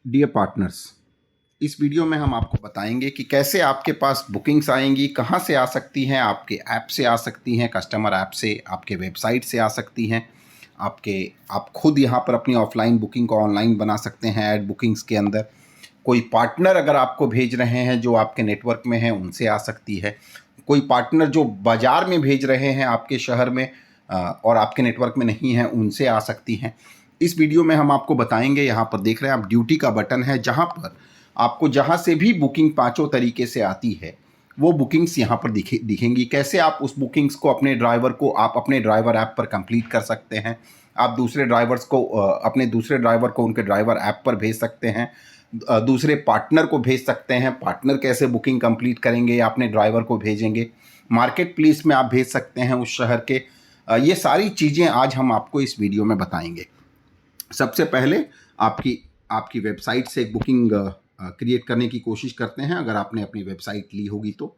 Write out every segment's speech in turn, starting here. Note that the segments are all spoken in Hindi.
डियर पार्टनर्स, इस वीडियो में हम आपको बताएंगे कि कैसे आपके पास बुकिंग्स आएंगी, कहां से आ सकती हैं। आपके ऐप से आ सकती हैं, कस्टमर ऐप से, आपके वेबसाइट से आ सकती हैं। आप खुद यहां पर अपनी ऑफलाइन बुकिंग को ऑनलाइन बना सकते हैं ऐड बुकिंग्स के अंदर। कोई पार्टनर अगर आपको भेज रहे हैं जो आपके नेटवर्क में हैं, उनसे आ सकती है। कोई पार्टनर जो बाज़ार में भेज रहे हैं आपके शहर में और आपके नेटवर्क में नहीं हैं, उनसे आ सकती हैं। इस वीडियो में हम आपको बताएंगे। यहाँ पर देख रहे हैं आप, ड्यूटी का बटन है, जहाँ पर आपको जहाँ से भी बुकिंग पांचों तरीके से आती है वो बुकिंग्स यहाँ पर दिखेंगी। कैसे आप उस बुकिंग्स को अपने ड्राइवर ऐप पर कंप्लीट कर सकते हैं। आप दूसरे ड्राइवर्स को अपने दूसरे ड्राइवर को उनके ड्राइवर ऐप पर भेज सकते हैं। दूसरे पार्टनर को भेज सकते हैं। पार्टनर कैसे बुकिंग कंप्लीट करेंगे या अपने ड्राइवर को भेजेंगे। मार्केट प्लेस में आप भेज सकते हैं उस शहर के। ये सारी चीज़ें आज हम आपको इस वीडियो में बताएंगे। सबसे पहले आपकी वेबसाइट से एक बुकिंग क्रिएट करने की कोशिश करते हैं। अगर आपने अपनी वेबसाइट ली होगी तो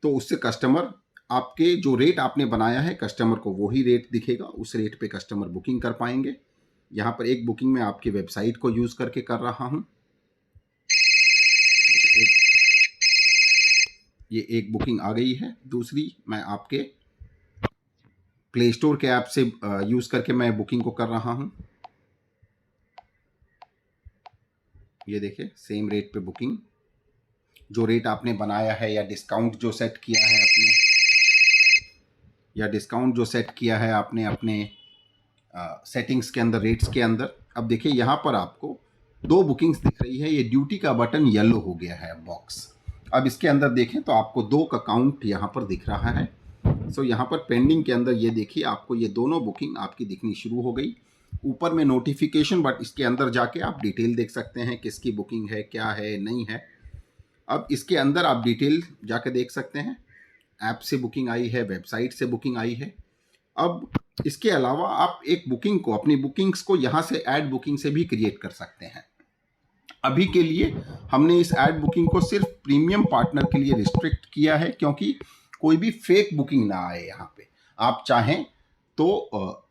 उससे कस्टमर, आपके जो रेट आपने बनाया है, कस्टमर को वही रेट दिखेगा। उस रेट पे कस्टमर बुकिंग कर पाएंगे। यहाँ पर एक बुकिंग मैं आपकी वेबसाइट को यूज़ करके कर रहा हूँ। ये एक बुकिंग आ गई है। दूसरी मैं आपके प्ले स्टोर के ऐप से यूज़ करके मैं बुकिंग को कर रहा हूँ। ये देखिए, सेम रेट पे बुकिंग, जो रेट आपने बनाया है या डिस्काउंट जो सेट किया है आपने अपने सेटिंग्स के अंदर, रेट्स के अंदर। अब देखिए यहाँ पर आपको दो बुकिंग्स दिख रही है। ये ड्यूटी का बटन येलो हो गया है बॉक्स। अब इसके अंदर देखें तो आपको दो का काउंट यहाँ पर दिख रहा है। सो यहाँ पर पेंडिंग के अंदर ये देखिए, आपको ये दोनों बुकिंग आपकी दिखनी शुरू हो गई। ऊपर में नोटिफिकेशन, बट इसके अंदर जाके आप डिटेल देख सकते हैं किसकी बुकिंग है, क्या है, नहीं है। अब इसके अंदर आप डिटेल जाके देख सकते हैं। ऐप से बुकिंग आई है, वेबसाइट से बुकिंग आई है। अब इसके अलावा आप एक बुकिंग को, अपनी बुकिंग्स को यहाँ से ऐड बुकिंग से भी क्रिएट कर सकते हैं। अभी के लिए हमने इस ऐड बुकिंग को सिर्फ प्रीमियम पार्टनर के लिए रिस्ट्रिक्ट किया है, क्योंकि कोई भी फेक बुकिंग ना आए यहाँ पे। आप चाहें तो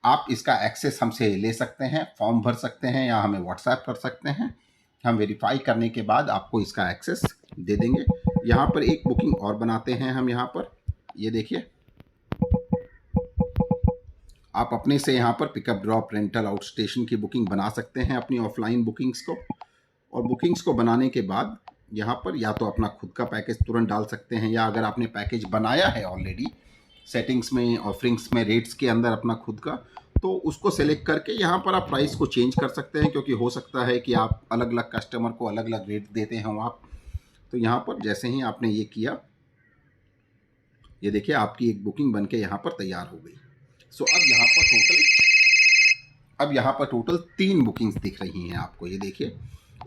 आप इसका एक्सेस हमसे ले सकते हैं, फॉर्म भर सकते हैं या हमें व्हाट्सएप कर सकते हैं। हम वेरीफाई करने के बाद आपको इसका एक्सेस दे देंगे। यहाँ पर एक बुकिंग और बनाते हैं हम। यहाँ पर ये देखिए, आप अपने से यहाँ पर pickup, drop, rental, out station की बुकिंग बना सकते हैं अपनी ऑफलाइन बुकिंग्स को। और बुकिंग्स को बनाने के बाद यहाँ पर या तो अपना खुद का पैकेज तुरंत डाल सकते हैं, या अगर आपने पैकेज बनाया है ऑलरेडी सेटिंग्स में, ऑफरिंग्स में, रेट्स के अंदर अपना खुद का, तो उसको सेलेक्ट करके यहाँ पर आप प्राइस को चेंज कर सकते हैं। क्योंकि हो सकता है कि आप अलग अलग कस्टमर को अलग अलग रेट देते हैं आप। तो यहाँ पर जैसे ही आपने ये किया, ये देखिए आपकी एक बुकिंग बनके यहाँ पर तैयार हो गई। सो अब यहाँ पर टोटल 3 बुकिंग्स दिख रही हैं आपको। ये देखिए,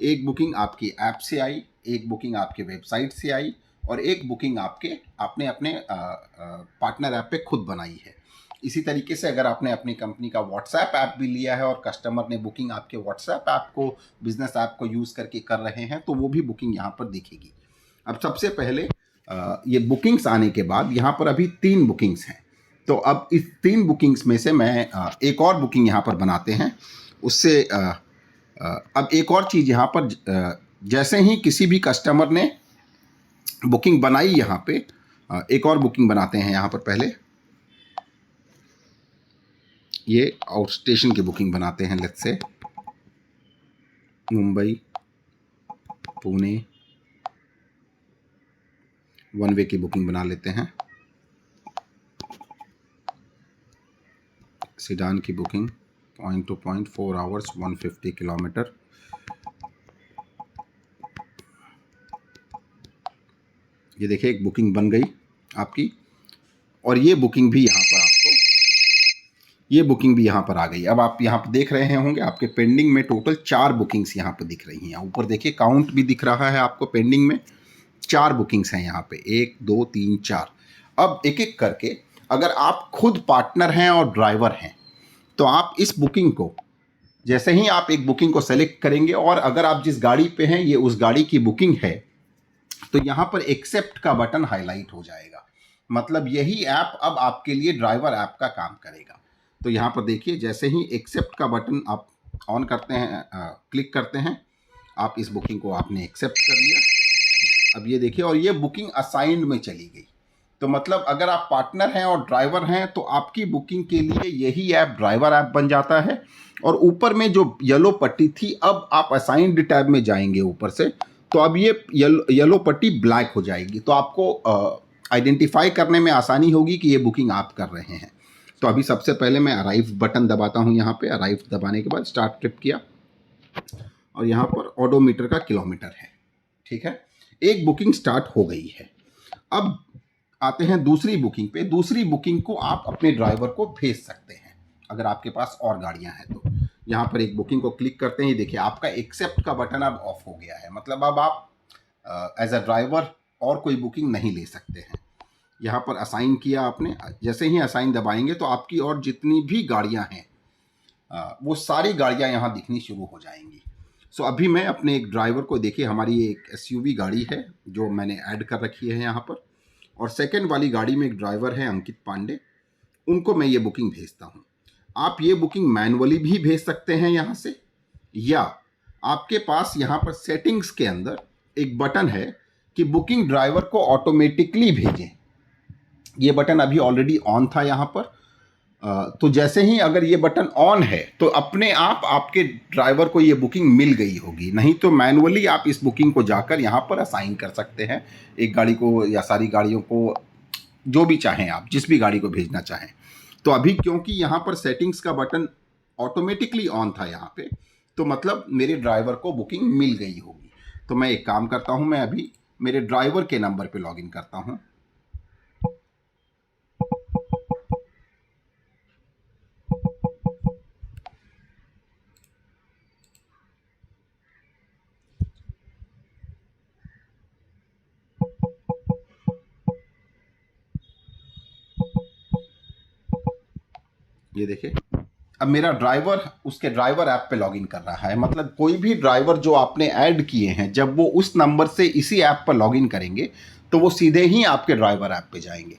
एक बुकिंग आपकी ऐप से आई, एक बुकिंग आपके वेबसाइट से आई, और एक बुकिंग आपने अपने पार्टनर ऐप पे खुद बनाई है। इसी तरीके से अगर आपने अपनी कंपनी का व्हाट्सएप ऐप भी लिया है और कस्टमर ने बुकिंग आपके व्हाट्सएप ऐप को, बिजनेस ऐप को यूज़ करके कर रहे हैं, तो वो भी बुकिंग यहाँ पर दिखेगी। अब सबसे पहले ये बुकिंग्स आने के बाद यहाँ पर अभी 3 बुकिंग्स हैं। तो अब इस 3 बुकिंग्स में से मैं एक और बुकिंग यहाँ पर बनाते हैं। उससे अब एक और चीज़ यहाँ पर, जैसे ही किसी भी कस्टमर ने बुकिंग बनाई, यहाँ पे एक और बुकिंग बनाते हैं। यहाँ पर पहले ये आउट स्टेशन की बुकिंग बनाते हैं। Let's say Mumbai, Pune, one way की बुकिंग बना लेते हैं। सीडान की booking, point two point, 4 hours, 150 kilometre. ये देखिए, एक बुकिंग बन गई आपकी। और ये बुकिंग भी यहाँ पर आ गई। अब आप यहाँ पर देख रहे होंगे आपके पेंडिंग में टोटल 4 बुकिंग्स यहाँ पर दिख रही हैं। ऊपर देखिए काउंट भी दिख रहा है आपको, पेंडिंग में 4 बुकिंग्स हैं यहाँ पे, 1 2 3 4। अब एक एक करके, अगर आप खुद पार्टनर हैं और ड्राइवर हैं, तो आप इस बुकिंग को, जैसे ही आप एक बुकिंग को सेलेक्ट करेंगे, और अगर आप जिस गाड़ी पे हैं ये उस गाड़ी की बुकिंग है, तो यहाँ पर एक्सेप्ट का बटन हाईलाइट हो जाएगा। मतलब यही ऐप अब आपके लिए ड्राइवर ऐप का काम करेगा। तो यहाँ पर देखिए, जैसे ही एक्सेप्ट का बटन आप ऑन करते हैं, क्लिक करते हैं, आप इस बुकिंग को आपने एक्सेप्ट कर लिया। अब ये देखिए, और ये बुकिंग असाइंड में चली गई। तो मतलब अगर आप पार्टनर हैं और ड्राइवर हैं तो आपकी बुकिंग के लिए यही ऐप ड्राइवर ऐप बन जाता है। और ऊपर में जो येलो पट्टी थी, अब आप असाइंड टैब में जाएंगे ऊपर से, तो अब ये येलो पट्टी ब्लैक हो जाएगी। तो आपको आइडेंटिफाई करने में आसानी होगी कि ये बुकिंग आप कर रहे हैं। तो अभी सबसे पहले मैं अराइव बटन दबाता हूँ। यहाँ पे अराइव दबाने के बाद स्टार्ट ट्रिप किया और यहाँ पर ओडोमीटर का किलोमीटर है। ठीक है, एक बुकिंग स्टार्ट हो गई है। अब आते हैं दूसरी बुकिंग पे। दूसरी बुकिंग को आप अपने ड्राइवर को भेज सकते हैं अगर आपके पास और गाड़ियां हैं तो। यहाँ पर एक बुकिंग को क्लिक करते हैं, देखिए आपका एक्सेप्ट का बटन अब ऑफ हो गया है। मतलब अब आप एज अ ड्राइवर और कोई बुकिंग नहीं ले सकते हैं। यहाँ पर असाइन किया आपने, जैसे ही असाइन दबाएंगे तो आपकी और जितनी भी गाड़ियाँ हैं वो सारी गाड़ियाँ यहाँ दिखनी शुरू हो जाएंगी। सो अभी मैं अपने एक ड्राइवर को, देखिए हमारी एक एसयूवी गाड़ी है जो मैंने ऐड कर रखी है यहाँ पर, और सेकंड वाली गाड़ी में एक ड्राइवर है अंकित पांडे, उनको मैं ये बुकिंग भेजता हूँ। आप ये बुकिंग मैनुअली भी भेज सकते हैं यहाँ से, या आपके पास यहाँ पर सेटिंग्स के अंदर एक बटन है कि बुकिंग ड्राइवर को ऑटोमेटिकली भेजें। ये बटन अभी ऑलरेडी ऑन था यहाँ पर। तो जैसे ही अगर ये बटन ऑन है तो अपने आप आपके ड्राइवर को ये बुकिंग मिल गई होगी। नहीं तो मैनुअली आप इस बुकिंग को जाकर यहाँ पर असाइन कर सकते हैं, एक गाड़ी को या सारी गाड़ियों को, जो भी चाहें आप, जिस भी गाड़ी को भेजना चाहें। तो अभी क्योंकि यहाँ पर सेटिंग्स का बटन ऑटोमेटिकली ऑन था यहाँ पे, तो मतलब मेरे ड्राइवर को बुकिंग मिल गई होगी। तो मैं एक काम करता हूँ, मैं अभी मेरे ड्राइवर के नंबर पे लॉगिन करता हूँ। ये देखिए, अब मेरा ड्राइवर उसके ड्राइवर ऐप पे लॉगिन कर रहा है। मतलब कोई भी ड्राइवर जो आपने ऐड किए हैं, जब वो उस नंबर से इसी ऐप पर लॉगिन करेंगे तो वो सीधे ही आपके ड्राइवर ऐप पे जाएंगे।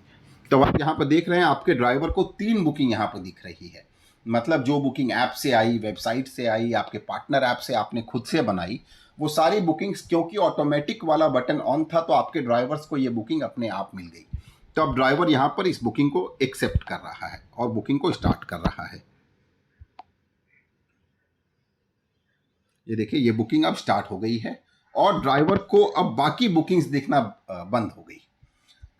तो आप यहाँ पर देख रहे हैं आपके ड्राइवर को 3 बुकिंग यहाँ पर दिख रही है। मतलब जो बुकिंग ऐप से आई, वेबसाइट से आई, आपके पार्टनर ऐप से आपने खुद से बनाई, वो सारी बुकिंग्स, क्योंकि ऑटोमेटिक वाला बटन ऑन था तो आपके ड्राइवर्स को ये बुकिंग अपने आप मिल गई। तो अब ड्राइवर यहाँ पर इस बुकिंग को एक्सेप्ट कर रहा है और बुकिंग को स्टार्ट कर रहा है। ये देखिए, ये बुकिंग अब स्टार्ट हो गई है और ड्राइवर को अब बाकी बुकिंग्स देखना बंद हो गई।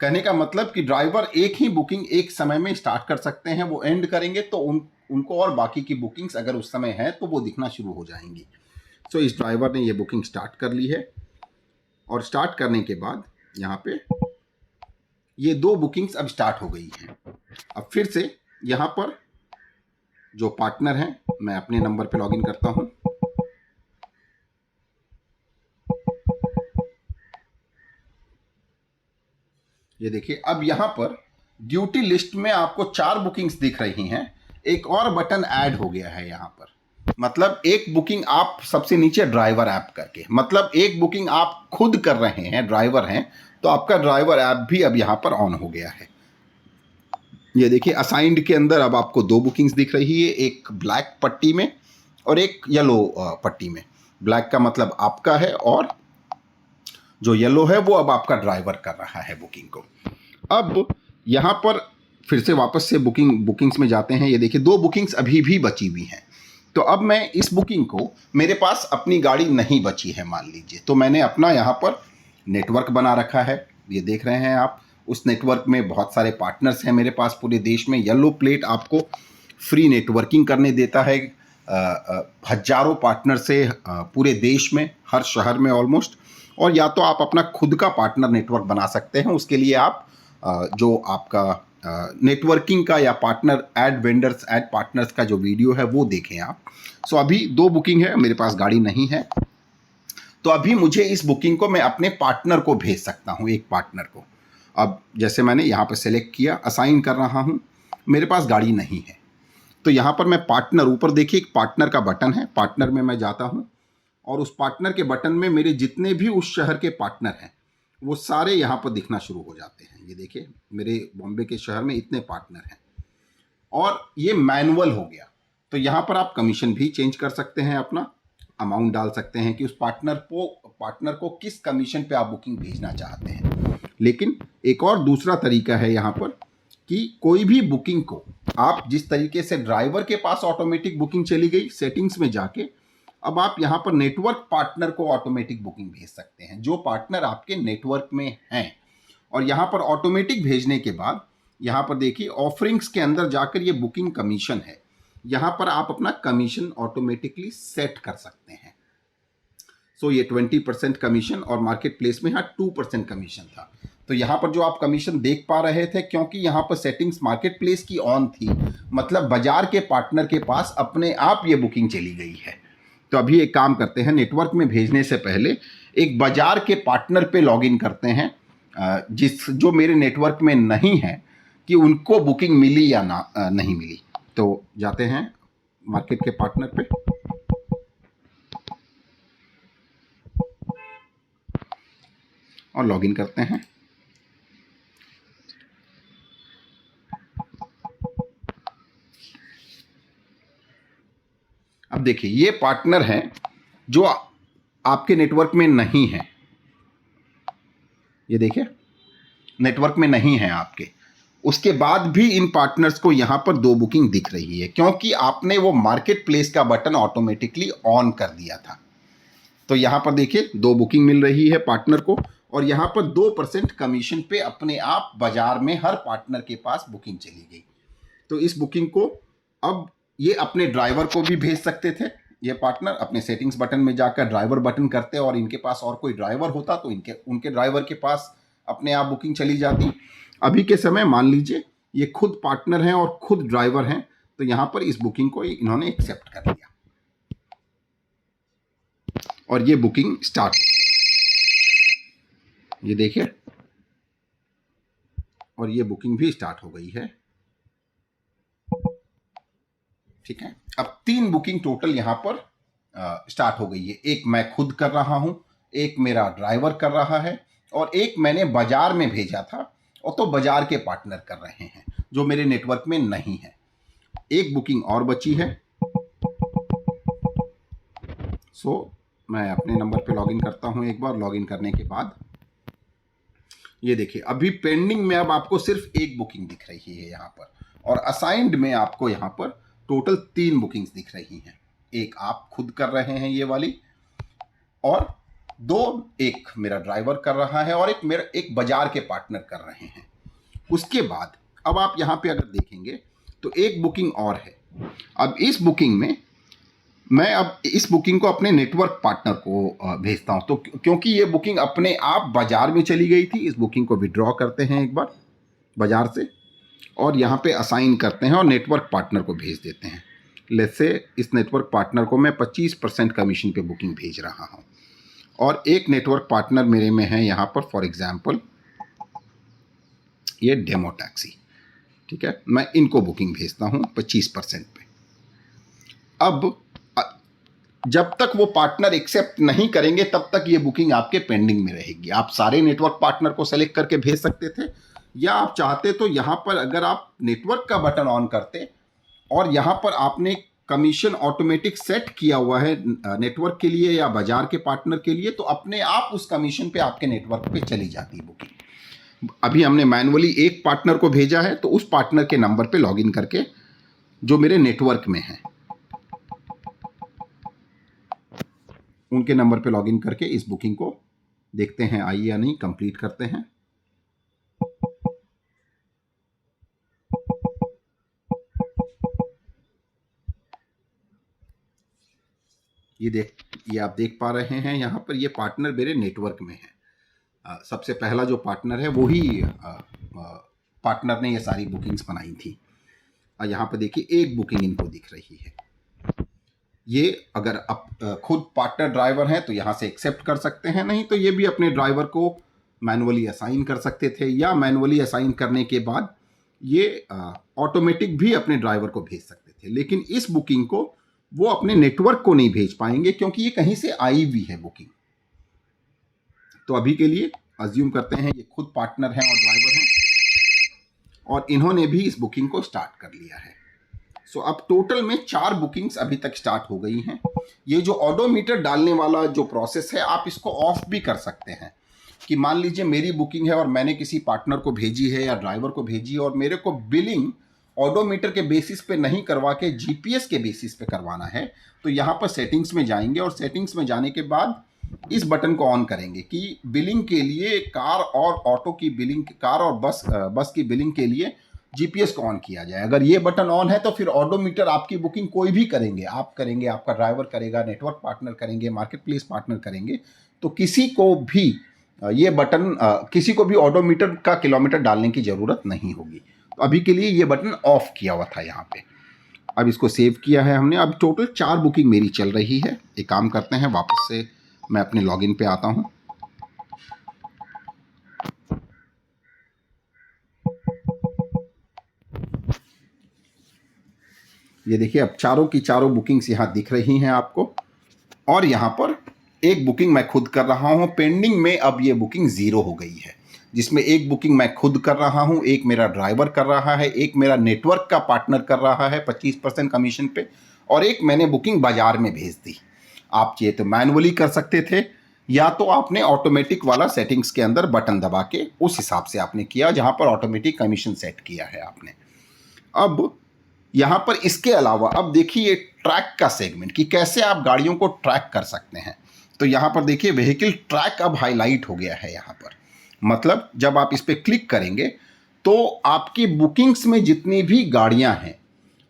कहने का मतलब कि ड्राइवर एक ही बुकिंग एक समय में स्टार्ट कर सकते हैं, वो एंड करेंगे तो उनको और बाकी की बुकिंग्स अगर उस समय है तो वो दिखना शुरू हो जाएंगी। सो इस ड्राइवर ने ये बुकिंग स्टार्ट कर ली है और स्टार्ट करने के बाद यहाँ पे ये 2 बुकिंग्स अब स्टार्ट हो गई हैं। अब फिर से यहाँ पर जो पार्टनर हैं, मैं अपने नंबर पे लॉगिन करता हूँ। ये देखिए, अब यहाँ पर ड्यूटी लिस्ट में आपको 4 बुकिंग्स दिख रही हैं। एक और बटन ऐड हो गया है यहाँ पर। मतलब एक बुकिंग आप सबसे नीचे ड्राइवर ऐप करके, मतलब एक बुकिंग आप खुद कर रहे हैं, ड्राइवर हैं, तो आपका ड्राइवर ऐप भी अब यहाँ पर ऑन हो गया है। ये देखिए, असाइंड के अंदर अब आपको 2 बुकिंग्स दिख रही है, एक ब्लैक पट्टी में और एक येलो पट्टी में। ब्लैक का मतलब आपका है और जो येलो है वो अब आपका ड्राइवर कर रहा है बुकिंग को। अब यहाँ पर फिर से वापस से बुकिंग्स में जाते हैं। ये देखिए, 2 बुकिंग्स अभी भी बची हुई हैं। तो अब मैं इस बुकिंग को, मेरे पास अपनी गाड़ी नहीं बची है मान लीजिए, तो मैंने अपना यहाँ पर नेटवर्क बना रखा है। ये देख रहे हैं आप, उस नेटवर्क में बहुत सारे पार्टनर्स हैं मेरे पास पूरे देश में। येलो प्लेट आपको फ्री नेटवर्किंग करने देता है हजारों पार्टनर से पूरे देश में, हर शहर में ऑलमोस्ट। और या तो आप अपना खुद का पार्टनर नेटवर्क बना सकते हैं। उसके लिए आप जो आपका नेटवर्किंग का या partner add vendors add partners का जो वीडियो है वो देखें आप। सो अभी 2 बुकिंग है, मेरे पास गाड़ी नहीं है, तो अभी मुझे इस बुकिंग को मैं अपने पार्टनर को भेज सकता हूँ, एक पार्टनर को। अब जैसे मैंने यहाँ पर सेलेक्ट किया, असाइन कर रहा हूँ, मेरे पास गाड़ी नहीं है, तो यहाँ पर मैं पार्टनर, ऊपर देखिए एक पार्टनर का बटन है, पार्टनर में मैं जाता हूँ और उस पार्टनर के बटन में मेरे जितने भी उस शहर के पार्टनर हैं वो सारे यहाँ पर दिखना शुरू हो जाते हैं। ये देखिए, मेरे बॉम्बे के शहर में इतने पार्टनर हैं और ये मैनुअल हो गया। तो यहाँ पर आप कमीशन भी चेंज कर सकते हैं अपना, अमाउंट डाल सकते हैं कि उस पार्टनर को किस कमीशन पे आप बुकिंग भेजना चाहते हैं। लेकिन एक और दूसरा तरीका है यहाँ पर कि कोई भी बुकिंग को आप जिस तरीके से ड्राइवर के पास ऑटोमेटिक बुकिंग चली गई सेटिंग्स में जाके, अब आप यहाँ पर नेटवर्क पार्टनर को ऑटोमेटिक बुकिंग भेज सकते हैं जो पार्टनर आपके नेटवर्क में हैं। और यहाँ पर ऑटोमेटिक भेजने के बाद यहाँ पर देखिए ऑफरिंग्स के अंदर जाकर ये बुकिंग कमीशन है, यहाँ पर आप अपना कमीशन ऑटोमेटिकली सेट कर सकते हैं। सो ये 20% कमीशन और मार्केट प्लेस में यहाँ 2% कमीशन था। तो यहाँ पर जो आप कमीशन देख पा रहे थे, क्योंकि यहाँ पर सेटिंग्स मार्केट प्लेस की ऑन थी, मतलब बाजार के पार्टनर के पास अपने आप ये बुकिंग चली गई है। तो अभी एक काम करते हैं, नेटवर्क में भेजने से पहले एक बाजार के पार्टनर पे लॉगिन करते हैं जो मेरे नेटवर्क में नहीं है कि उनको बुकिंग मिली या नहीं मिली। तो जाते हैं मार्केट के पार्टनर पे और लॉगिन करते हैं। अब देखिए ये पार्टनर हैं जो आपके नेटवर्क में नहीं है, ये देखिए नेटवर्क में नहीं है आपके। उसके बाद भी इन पार्टनर्स को यहां पर 2 बुकिंग दिख रही है क्योंकि आपने वो मार्केट प्लेस का बटन ऑटोमेटिकली ऑन कर दिया था। तो यहां पर देखिए 2 बुकिंग मिल रही है पार्टनर को और यहां पर 2% कमीशन पे अपने आप बाजार में हर पार्टनर के पास बुकिंग चली गई। तो इस बुकिंग को अब ये अपने ड्राइवर को भी भेज सकते थे। ये पार्टनर अपने सेटिंग्स बटन में जाकर ड्राइवर बटन करते और इनके पास और कोई ड्राइवर होता तो उनके ड्राइवर के पास अपने आप बुकिंग चली जाती। अभी के समय मान लीजिए ये खुद पार्टनर हैं और खुद ड्राइवर हैं, तो यहां पर इस बुकिंग को इन्होंने एक्सेप्ट कर लिया और ये बुकिंग स्टार्ट हो गई, ये देखिए, और ये बुकिंग भी स्टार्ट हो गई है। ठीक है, अब 3 बुकिंग टोटल यहां पर स्टार्ट हो गई है। एक मैं खुद कर रहा हूं, एक मेरा ड्राइवर कर रहा है और एक मैंने बाजार में भेजा था और तो बाजार के पार्टनर कर रहे हैं जो मेरे नेटवर्क में नहीं है। एक बुकिंग और बची है। मैं अपने नंबर पे लॉगिन करता हूं। एक बार लॉगिन करने के बाद ये देखिए अभी पेंडिंग में अब आपको सिर्फ एक बुकिंग दिख रही है यहां पर, और असाइंड में आपको यहां पर टोटल 3 बुकिंग्स दिख रही हैं। एक आप खुद कर रहे हैं ये वाली, और 2 एक मेरा ड्राइवर कर रहा है और एक बाजार के पार्टनर कर रहे हैं। उसके बाद अब आप यहां पे अगर देखेंगे तो एक बुकिंग और है। अब इस बुकिंग में मैं अब इस बुकिंग को अपने नेटवर्क पार्टनर को भेजता हूं। तो क्योंकि ये बुकिंग अपने आप बाजार में चली गई थी, इस बुकिंग को विड्रॉ करते हैं एक बार बाजार से और यहाँ पे असाइन करते हैं और नेटवर्क पार्टनर को भेज देते हैं। लेट्स से इस नेटवर्क पार्टनर को मैं 25% कमीशन पे बुकिंग भेज रहा हूँ और एक नेटवर्क पार्टनर मेरे में है यहाँ पर, फॉर एग्जांपल ये डेमो टैक्सी। ठीक है, मैं इनको बुकिंग भेजता हूँ 25% पे। अब जब तक वो पार्टनर एक्सेप्ट नहीं करेंगे तब तक ये बुकिंग आपके पेंडिंग में रहेगी। आप सारे नेटवर्क पार्टनर को सेलेक्ट करके भेज सकते थे, या आप चाहते तो यहाँ पर अगर आप नेटवर्क का बटन ऑन करते और यहाँ पर आपने कमीशन ऑटोमेटिक सेट किया हुआ है नेटवर्क के लिए या बाजार के पार्टनर के लिए, तो अपने आप उस कमीशन पे आपके नेटवर्क पे चली जाती बुकिंग। अभी हमने मैनुअली एक पार्टनर को भेजा है, तो उस पार्टनर के नंबर पे लॉगिन करके जो मेरे नेटवर्क में है उनके नंबर पे लॉगिन करके इस बुकिंग को देखते हैं आई या नहीं, कंप्लीट करते हैं। ये आप देख पा रहे हैं यहाँ पर ये पार्टनर मेरे नेटवर्क में है। सबसे पहला जो पार्टनर है वही पार्टनर ने ये सारी बुकिंग्स बनाई थी। यहाँ पर देखिए एक बुकिंग इनको दिख रही है। ये अगर आप खुद पार्टनर ड्राइवर हैं तो यहाँ से एक्सेप्ट कर सकते हैं, नहीं तो ये भी अपने ड्राइवर को मैनुअली असाइन कर सकते थे, या मैनुअली असाइन करने के बाद ये ऑटोमेटिक भी अपने ड्राइवर को भेज सकते थे। लेकिन इस बुकिंग को वो अपने नेटवर्क को नहीं भेज पाएंगे क्योंकि ये कहीं से आई हुई है बुकिंग। तो अभी के लिए अज्यूम करते हैं ये खुद पार्टनर हैं और ड्राइवर हैं और इन्होंने भी इस बुकिंग को स्टार्ट कर लिया है। सो अब टोटल में 4 बुकिंग्स अभी तक स्टार्ट हो गई हैं। ये जो ऑडोमीटर डालने वाला जो प्रोसेस है, आप इसको ऑफ भी कर सकते हैं कि मान लीजिए मेरी बुकिंग है और मैंने किसी पार्टनर को भेजी है या ड्राइवर को भेजी है और मेरे को बिलिंग ऑडोमीटर के बेसिस पे नहीं करवा के जीपीएस के बेसिस पे करवाना है, तो यहाँ पर सेटिंग्स में जाएंगे और सेटिंग्स में जाने के बाद इस बटन को ऑन करेंगे कि बिलिंग के लिए कार और ऑटो की बिलिंग, कार और बस की बिलिंग के लिए जीपीएस को ऑन किया जाए। अगर ये बटन ऑन है तो फिर ऑडोमीटर आपकी बुकिंग कोई भी करेंगे, आप करेंगे, आपका ड्राइवर करेगा, नेटवर्क पार्टनर करेंगे, मार्केट प्लेस पार्टनर करेंगे, तो किसी को भी ये बटन किसी को भी ऑडोमीटर का किलोमीटर डालने की ज़रूरत नहीं होगी। तो अभी के लिए ये बटन ऑफ किया हुआ था यहाँ पे। अब इसको सेव किया है हमने। अब टोटल 4 बुकिंग मेरी चल रही है। एक काम करते हैं, वापस से मैं अपने लॉगिन पे आता हूँ। ये देखिए अब चारों की चारों बुकिंग्स यहाँ दिख रही हैं आपको, और यहाँ पर एक बुकिंग मैं खुद कर रहा हूँ। पेंडिंग में अब ये बुकिंग 0 हो गई है, जिसमें एक बुकिंग मैं खुद कर रहा हूँ, एक मेरा ड्राइवर कर रहा है, एक मेरा नेटवर्क का पार्टनर कर रहा है 25% कमीशन पे, और एक मैंने बुकिंग बाजार में भेज दी। आप चाहिए तो मैनुअली कर सकते थे, या तो आपने ऑटोमेटिक वाला सेटिंग्स के अंदर बटन दबा के उस हिसाब से आपने किया जहाँ पर ऑटोमेटिक कमीशन सेट किया है आपने। अब यहाँ पर इसके अलावा अब देखिए ट्रैक का सेगमेंट कि कैसे आप गाड़ियों को ट्रैक कर सकते हैं। तो यहाँ पर देखिए व्हीकल ट्रैक अब हाईलाइट हो गया है यहाँ पर। मतलब जब आप इस पर क्लिक करेंगे तो आपकी बुकिंग्स में जितनी भी गाड़ियाँ हैं,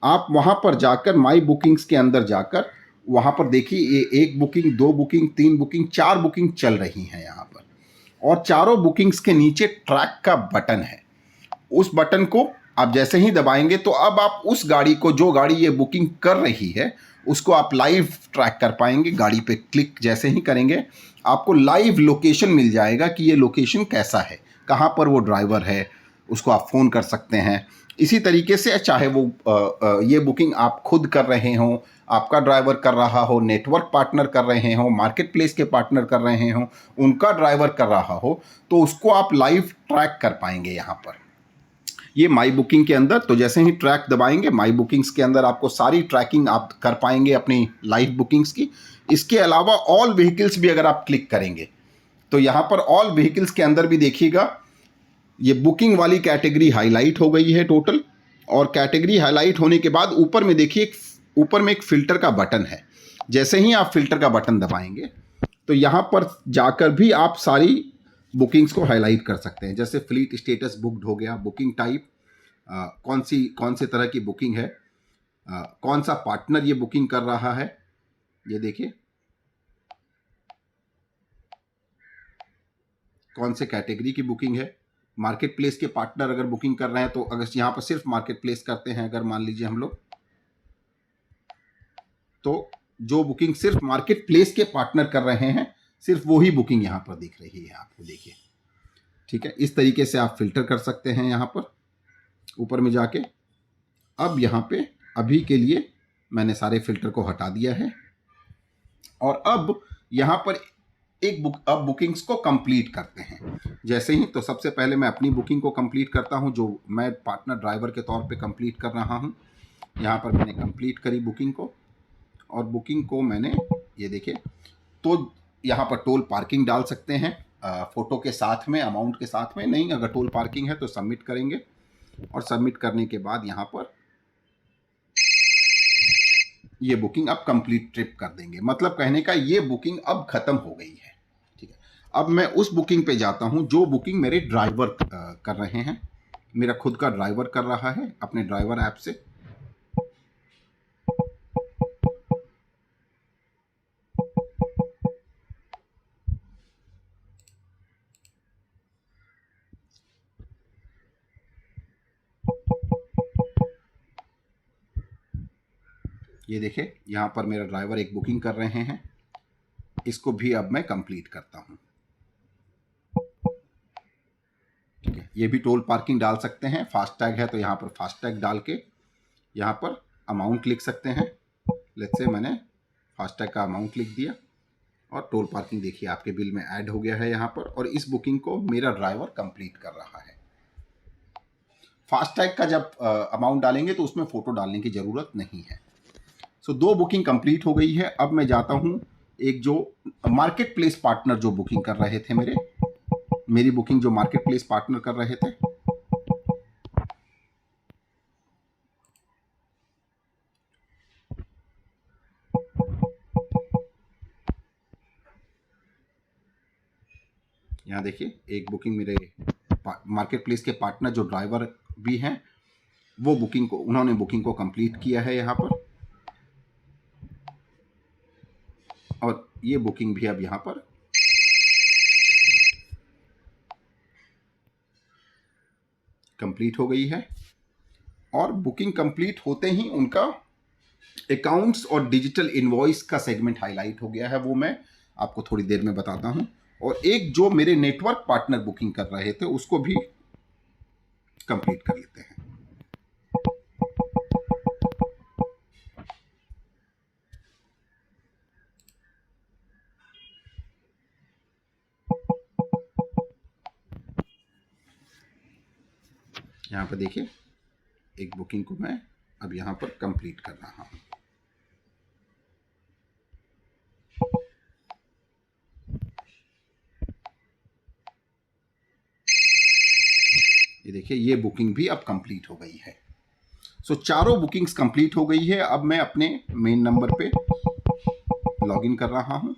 आप वहाँ पर जाकर माई बुकिंग्स के अंदर जाकर वहाँ पर देखिए ये 1 बुकिंग, 2 बुकिंग, 3 बुकिंग, 4 बुकिंग चल रही हैं यहाँ पर, और चारों बुकिंग्स के नीचे ट्रैक का बटन है। उस बटन को आप जैसे ही दबाएंगे तो अब आप उस गाड़ी को, जो गाड़ी ये बुकिंग कर रही है, उसको आप लाइव ट्रैक कर पाएंगे। गाड़ी पे क्लिक जैसे ही करेंगे आपको लाइव लोकेशन मिल जाएगा कि ये लोकेशन कैसा है, कहाँ पर वो ड्राइवर है, उसको आप फ़ोन कर सकते हैं। इसी तरीके से चाहे वो ये बुकिंग आप खुद कर रहे हों, आपका ड्राइवर कर रहा हो, नेटवर्क पार्टनर कर रहे हो, मार्केट प्लेस के पार्टनर कर रहे हो, उनका ड्राइवर कर रहा हो, तो उसको आप लाइव ट्रैक कर पाएंगे यहाँ पर ये माई बुकिंग के अंदर। तो जैसे ही ट्रैक दबाएंगे माई बुकिंग्स के अंदर आपको सारी ट्रैकिंग आप कर पाएंगे अपनी लाइव बुकिंग्स की। इसके अलावा ऑल व्हीकल्स भी अगर आप क्लिक करेंगे तो यहाँ पर ऑल व्हीकल्स के अंदर भी देखिएगा ये बुकिंग वाली कैटेगरी हाईलाइट हो गई है टोटल, और कैटेगरी हाईलाइट होने के बाद ऊपर में देखिए ऊपर में एक फ़िल्टर का बटन है। जैसे ही आप फ़िल्टर का बटन दबाएंगे तो यहाँ पर जाकर भी आप सारी बुकिंग्स को हाईलाइट कर सकते हैं। जैसे फ्लीट स्टेटस बुक्ड हो गया, बुकिंग टाइप कौन से तरह की बुकिंग है, कौन सा पार्टनर ये बुकिंग कर रहा है, ये देखिए कौन से कैटेगरी की बुकिंग है। मार्केट प्लेस के पार्टनर अगर बुकिंग कर रहे हैं तो अगर यहाँ पर सिर्फ मार्केट प्लेस करते हैं, अगर मान लीजिए हम लोग, तो जो बुकिंग सिर्फ मार्केट प्लेस के पार्टनर कर रहे हैं सिर्फ वही बुकिंग यहाँ पर दिख रही है आपको, देखिए। ठीक है, इस तरीके से आप फिल्टर कर सकते हैं यहाँ पर ऊपर में जाके। अब यहाँ पे अभी के लिए मैंने सारे फिल्टर को हटा दिया है, और अब यहाँ पर अब बुकिंग्स को कंप्लीट करते हैं। जैसे ही, तो सबसे पहले मैं अपनी बुकिंग को कंप्लीट करता हूँ जो मैं पार्टनर ड्राइवर के तौर पे कंप्लीट कर रहा हूँ। यहाँ पर मैंने कंप्लीट करी बुकिंग को, और बुकिंग को मैंने, ये देखिए, तो यहाँ पर टोल पार्किंग डाल सकते हैं फ़ोटो के साथ में, अमाउंट के साथ में नहीं। अगर टोल पार्किंग है तो सबमिट करेंगे, और सबमिट करने के बाद यहाँ पर ये बुकिंग अब कंप्लीट ट्रिप कर देंगे। मतलब कहने का ये बुकिंग अब ख़त्म हो गई है। ठीक है, अब मैं उस बुकिंग पे जाता हूँ जो बुकिंग मेरे ड्राइवर कर रहे हैं। मेरा खुद का ड्राइवर कर रहा है अपने ड्राइवर ऐप से। ये देखिए यहाँ पर मेरा ड्राइवर एक बुकिंग कर रहे हैं, इसको भी अब मैं कंप्लीट करता हूँ। ठीक है, ये भी टोल पार्किंग डाल सकते हैं। फास्टैग है तो यहाँ पर फास्टैग डाल के यहाँ पर अमाउंट लिख सकते हैं। लेट्स से मैंने फास्टैग का अमाउंट लिख दिया, और टोल पार्किंग देखिए आपके बिल में ऐड हो गया है यहाँ पर, और इस बुकिंग को मेरा ड्राइवर कंप्लीट कर रहा है। फास्टैग का जब अमाउंट डालेंगे तो उसमें फ़ोटो डालने की ज़रूरत नहीं है। सो 2 बुकिंग कंप्लीट हो गई है। अब मैं जाता हूँ एक जो मार्केट प्लेस पार्टनर जो बुकिंग कर रहे थे मेरी बुकिंग जो मार्केट प्लेस पार्टनर कर रहे थे, यहाँ देखिए एक बुकिंग मेरे मार्केट प्लेस के पार्टनर जो ड्राइवर भी हैं वो उन्होंने बुकिंग को कंप्लीट किया है यहाँ पर, और ये बुकिंग भी अब यहाँ पर कंप्लीट हो गई है। और बुकिंग कंप्लीट होते ही उनका अकाउंट्स और डिजिटल इनवॉइस का सेगमेंट हाईलाइट हो गया है, वो मैं आपको थोड़ी देर में बताता हूं। और एक जो मेरे नेटवर्क पार्टनर बुकिंग कर रहे थे उसको भी कंप्लीट कर लेते हैं। यहां पर देखिए एक बुकिंग को मैं अब यहां पर कंप्लीट कर रहा हूं। ये देखिए ये बुकिंग भी अब कंप्लीट हो गई है। सो चारों बुकिंग्स कंप्लीट हो गई है। अब मैं अपने मेन नंबर पे लॉगिन कर रहा हूं।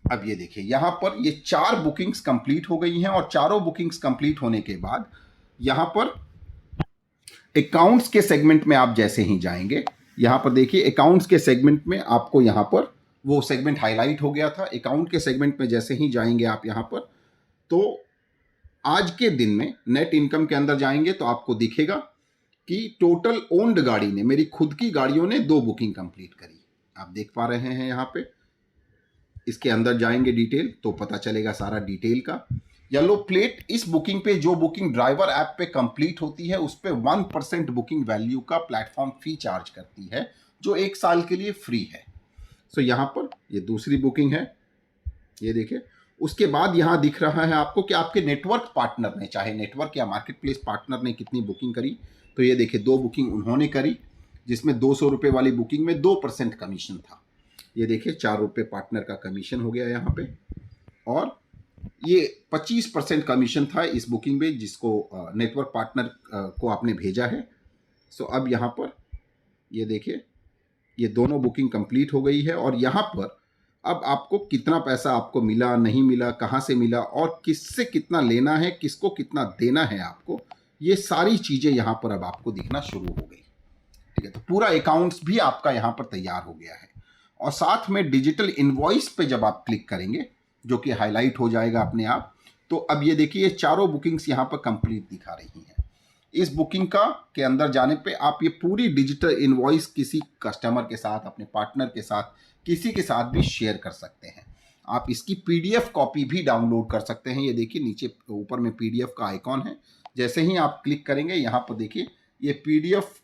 अब ये देखिए यहां पर ये 4 बुकिंग्स कंप्लीट हो गई हैं, और चारों बुकिंग्स कंप्लीट होने के बाद यहां पर अकाउंट्स के सेगमेंट में आप जैसे ही जाएंगे, यहां पर देखिए अकाउंट्स के सेगमेंट में आपको यहां पर वो सेगमेंट हाईलाइट हो गया था। अकाउंट के सेगमेंट में जैसे ही जाएंगे आप यहां पर, तो आज के दिन में नेट इनकम के अंदर जाएंगे तो आपको दिखेगा कि टोटल ओन्ड गाड़ी ने, मेरी खुद की गाड़ियों ने 2 बुकिंग कंप्लीट करी। आप देख पा रहे हैं यहां पे। इसके अंदर जाएंगे डिटेल तो पता चलेगा सारा डिटेल का। येलो प्लेट इस बुकिंग पे, जो बुकिंग ड्राइवर ऐप पे कंप्लीट होती है उस पे 1% बुकिंग वैल्यू का प्लेटफॉर्म फी चार्ज करती है, जो 1 साल के लिए फ्री है। सो यहां पर ये दूसरी बुकिंग है, ये देखिए। उसके बाद यहां दिख रहा है आपको कि आपके नेटवर्क पार्टनर ने, चाहे नेटवर्क या मार्केट प्लेस पार्टनर ने कितनी बुकिंग करी। तो ये देखिए 2 बुकिंग उन्होंने करी, जिसमें 200 रुपये वाली बुकिंग में 2% कमीशन था। ये देखिए 4 रुपये पार्टनर का कमीशन हो गया यहाँ पे, और ये 25% कमीशन था इस बुकिंग में जिसको नेटवर्क पार्टनर को आपने भेजा है। सो अब यहाँ पर ये देखिए ये दोनों बुकिंग कंप्लीट हो गई है, और यहाँ पर अब आपको कितना पैसा आपको मिला, नहीं मिला, कहाँ से मिला, और किससे कितना लेना है, किसको कितना देना है आपको, ये सारी चीज़ें यहाँ पर अब आपको दिखना शुरू हो गई। ठीक है, तो पूरा अकाउंट्स भी आपका यहाँ पर तैयार हो गया है। और साथ में डिजिटल इनवॉइस पे जब आप क्लिक करेंगे, जो कि हाईलाइट हो जाएगा अपने आप, तो अब ये देखिए ये चारों बुकिंग्स यहाँ पर कंप्लीट दिखा रही हैं। इस बुकिंग का के अंदर जाने पे आप ये पूरी डिजिटल इनवॉइस किसी कस्टमर के साथ, अपने पार्टनर के साथ, किसी के साथ भी शेयर कर सकते हैं। आप इसकी पीडीएफ कॉपी भी डाउनलोड कर सकते हैं। ये देखिए नीचे ऊपर में पीडीएफ का आइकॉन है, जैसे ही आप क्लिक करेंगे यहाँ पर देखिए ये पीडीएफ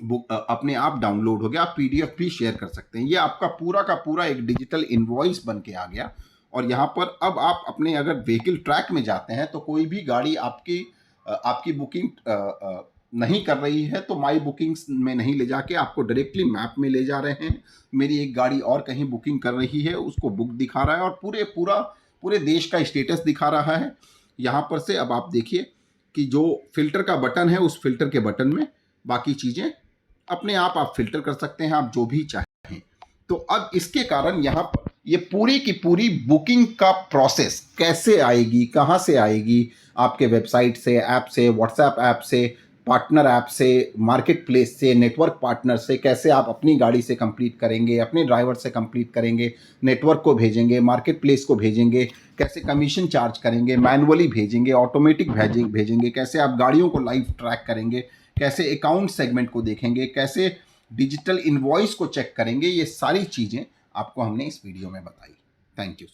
बुक अपने आप डाउनलोड हो गया। आप पीडीएफ भी शेयर कर सकते हैं। ये आपका पूरा का पूरा एक डिजिटल इनवॉइस बन के आ गया। और यहाँ पर अब आप अपने अगर व्हीकल ट्रैक में जाते हैं तो कोई भी गाड़ी आपकी बुकिंग नहीं कर रही है तो माई बुकिंग्स में नहीं ले जाके आपको डायरेक्टली मैप में ले जा रहे हैं। मेरी एक गाड़ी और कहीं बुकिंग कर रही है, उसको बुक दिखा रहा है, और पूरे देश का स्टेटस दिखा रहा है। यहाँ पर से अब आप देखिए कि जो फिल्टर का बटन है उस फिल्टर के बटन में बाकी चीज़ें अपने आप फिल्टर कर सकते हैं, आप जो भी चाहें। तो अब इसके कारण यहाँ पर ये पूरी की पूरी बुकिंग का प्रोसेस कैसे आएगी, कहाँ से आएगी, आपके वेबसाइट से, ऐप से, व्हाट्सएप ऐप से, पार्टनर ऐप से, मार्केट प्लेस से, नेटवर्क पार्टनर से, कैसे आप अपनी गाड़ी से कंप्लीट करेंगे, अपने ड्राइवर से कंप्लीट करेंगे, नेटवर्क को भेजेंगे, मार्केट प्लेस को भेजेंगे, कैसे कमीशन चार्ज करेंगे, मैनुअली भेजेंगे, ऑटोमेटिक भेजेंगे, कैसे आप गाड़ियों को लाइव ट्रैक करेंगे, कैसे अकाउंट सेगमेंट को देखेंगे, कैसे डिजिटल इनवॉइस को चेक करेंगे, ये सारी चीज़ें आपको हमने इस वीडियो में बताई। Thank you.